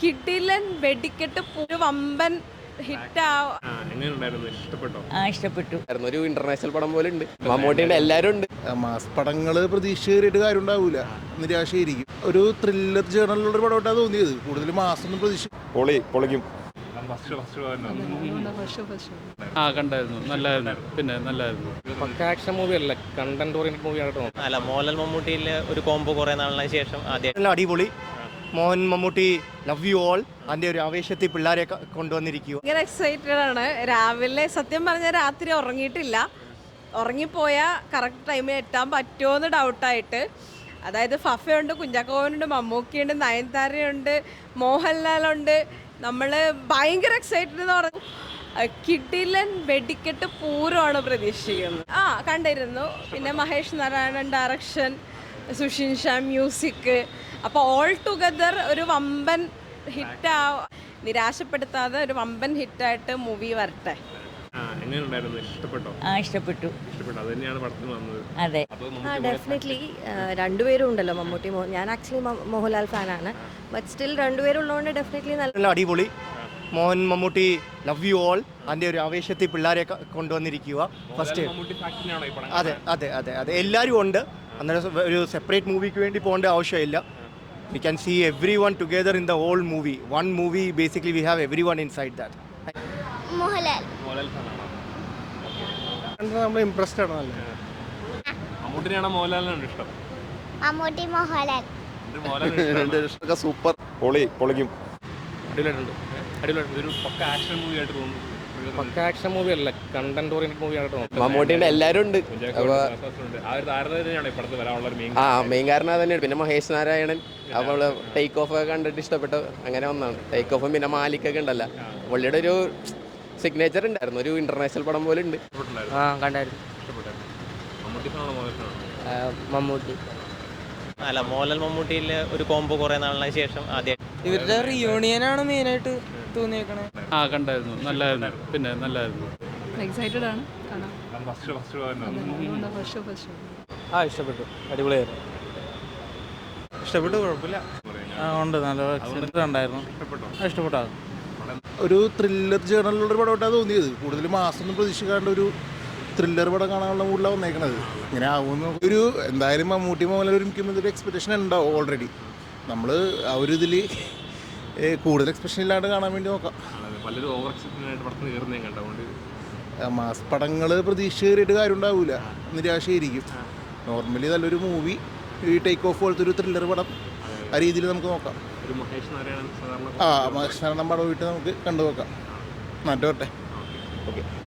കിടിലൻ വെടിക്കെട്ട് ഒരു വമ്പൻ ഹിറ്റ് ഇഷ്ടപ്പെട്ടോ? ഇഷ്ടപ്പെട്ടു. ഒരു ഇന്റർനാഷണൽ പടം പോലെ ഉണ്ട്. മമ്മൂട്ടിയുടെ എല്ലാവരും ഉണ്ട്. മാസ് പടങ്ങള് പ്രതീക്ഷ കയറിയിട്ട് കാര്യം ഉണ്ടാവൂല, നിരാശയായിരിക്കും. ഒരു ത്രില്ലർ ജേണലുള്ള ഒരു പടമായിട്ടാണ് തോന്നിയത്. കൂടുതൽ മാസൊന്നും പ്രതീക്ഷ പൊളിക്കും. കണ്ടായിരുന്നു, നല്ലായിരുന്നു. പിന്നെ നല്ലായിരുന്നു. പക്ക ആക്ഷൻ മൂവി അല്ല, കണ്ടന്റ് ഓറിയന്റഡ് മൂവി ആയിട്ട് തോന്നുന്നു. അല്ല, മോഹൻലാൽ മമ്മൂട്ടിയിൽ ഒരു കോംബോ കുറെ നാളിന് ശേഷം ആദ്യം നല്ല അടിപൊളി. Mohan Mammootty love you all. അതിന്റെ ഒരു ആവേശത്തിൽ പിള്ളേരെ കൊണ്ടുവന്നിരിക്കുക. ഭയങ്കര എക്സൈറ്റഡ് ആണ്. രാവിലെ സത്യം പറഞ്ഞാൽ രാത്രി ഉറങ്ങിയിട്ടില്ല. ഉറങ്ങിപ്പോയാൽ കറക്റ്റ് ടൈമിൽ എത്താൻ പറ്റുമോ എന്ന് ഡൗട്ടായിട്ട്. അതായത് ഫഫയുണ്ട്, കുഞ്ചാക്കോവനുണ്ട്, മമ്മൂക്കിയുണ്ട്, നയൻതാരയുണ്ട്, മോഹൻലാലുണ്ട്. നമ്മൾ ഭയങ്കര എക്സൈറ്റഡ് എന്ന് പറഞ്ഞു. കിടിലൻ വെടിക്കെട്ട് പൂരമാണ് പ്രതീക്ഷിക്കുന്നത്. കണ്ടിരുന്നു. പിന്നെ മഹേഷ് നാരായണൻ ഡയറക്ഷൻ, സുഷിൻ ഷാ മ്യൂസിക്. അപ്പോൾ ഓൾ ടുഗദർ ഒരു വമ്പൻ ഹിറ്റ്, നിരാശപ്പെടുത്താതെ ഒരു വമ്പൻ ഹിറ്റായിട്ട് മൂവി വരട്ടെ. ഇഷ്ടപ്പെട്ടോ? ഇഷ്ടപ്പെട്ടു. അത് തന്നെയാണ് പടത്തിന് വന്നത്. അതെ, ഡെഫിനറ്റ്ലി. രണ്ടുപേരും ഉണ്ടല്ലോ, മമ്മൂട്ടി ഞാൻ ആക്ച്വലി മോഹൻലാൽ ഫാനാണ്. ബട്ട് സ്റ്റിൽ രണ്ടുപേരും ഉള്ളതുകൊണ്ട് ഡെഫിനറ്റ്ലി നല്ല അടിപൊളി. Mohan Mammootty love you all. അതിന്റെ ഒരു ആവേശത്തിൽ പിള്ളേരെ കൊണ്ടുവന്നിരിക്കുക. ഫസ്റ്റ് അതെ അതെ അതെ അതെ എല്ലാവരും ഉണ്ട്. അന്നേരം ഒരു സെപ്പറേറ്റ് മൂവിക്ക് വേണ്ടി പോകേണ്ട ആവശ്യമില്ല. We can see everyone together in the whole movie. One movie, basically we have everyone inside that. Mohanlal നമ്മൾ ഇംപ്രസ്ഡ് ആണ്. നല്ല മമ്മൂട്ടിനെയാണോ മോഹൻലാലിനാണ് ഇഷ്ടം? മമ്മൂട്ടി മോഹൻലാൽ സൂപ്പർ. പൊളിക്കും. ഒരു പക്ക ആക്ഷൻ മൂവി ആയിട്ട് തോന്നുന്നു. പക്ക ആക്ഷൻ മൂവി അല്ല, കണ്ടന്റ് ഓറിയന്റഡ് മൂവി ആയിട്ട് തോന്നുന്നു. മമ്മൂട്ടിയുടെ എല്ലാവരും ഉണ്ട്. മെയിൻ കാരണം അത് തന്നെയാണ്. പിന്നെ മഹേഷ് നാരായണൻ, അപ്പോൾ ടേക്ക് ഓഫ് ഒക്കെ കണ്ടിട്ട് ഇഷ്ടപ്പെട്ടു, അങ്ങനെ ഒന്നാണ്. ടേക്ക് ഓഫും പിന്നെ മാലിക്കൊക്കെ ഉണ്ടല്ലോ, പുള്ളിയുടെ ഒരു സിഗ്നേച്ചർ ഉണ്ടായിരുന്നു. ഒരു ഇന്റർനാഷണൽ പടം പോലെ ഉണ്ട്. കണ്ടായിരുന്നു. മമ്മൂട്ടി. അല്ല, മോഹൻലാൽ മമ്മൂട്ടിയിൽ ഒരു കോംബോ കുറെ നാളിന് ശേഷം ആദ്യം ഇവരുടെ റിയൂണിയനാണ് മെയിനായിട്ട് തോന്നിയേക്കണേ. കണ്ടായിരുന്നു, നല്ലായിരുന്നു. പിന്നെ നല്ലായിരുന്നു. എക്സൈറ്റഡ് ആണ് കാണാൻ. ഇഷ്ടപ്പെട്ടു. അടിപൊളിയായിരുന്നു. ഇഷ്ടപ്പെട്ടു, കുഴപ്പമില്ല. ഉണ്ട്, നല്ല എക്സൈറ്റഡ് ഉണ്ടായിരുന്നു. ഇഷ്ടപ്പെട്ടോ? ഒരു ത്രില്ലർ ജേണലുള്ള ഒരു പടമായിട്ടാണ് തോന്നിയത്. കൂടുതൽ മാസൊന്നും പ്രതീക്ഷിക്കാണ്ട് ഒരു ത്രില്ലർ പടം കാണാനുള്ള മൂഡിലാണ് വന്നേക്കണത്. ഇങ്ങനെ ആവുമെന്ന് ഒരു എന്തായാലും മമ്മൂട്ടി മോഹൻലാൽ ഒരുമിക്കുമ്പോൾ എക്സ്പെക്ടേഷൻ ഉണ്ടാവും ഓൾറെഡി. നമ്മൾ ആ ഒരു ഇതിൽ കൂടുതൽ എക്സ്പെക്ടേഷൻ ഇല്ലാണ്ട് കാണാൻ വേണ്ടി നോക്കാം. മാസ് പടങ്ങൾ പ്രതീക്ഷ കയറിയിട്ട് കാര്യം ഉണ്ടാവില്ല, നിരാശയായിരിക്കും. നോർമലി നല്ലൊരു മൂവി, ഈ ടേക്ക് ഓഫ് പോലത്തെ ഒരു ത്രില്ലർ പടം, ആ രീതിയിൽ നമുക്ക് നോക്കാം. മഹേഷ് നാരായണൻ പടം പോയിട്ട് നമുക്ക് കണ്ടു നോക്കാം. നാട്ടോട്ടെ. ഓക്കെ.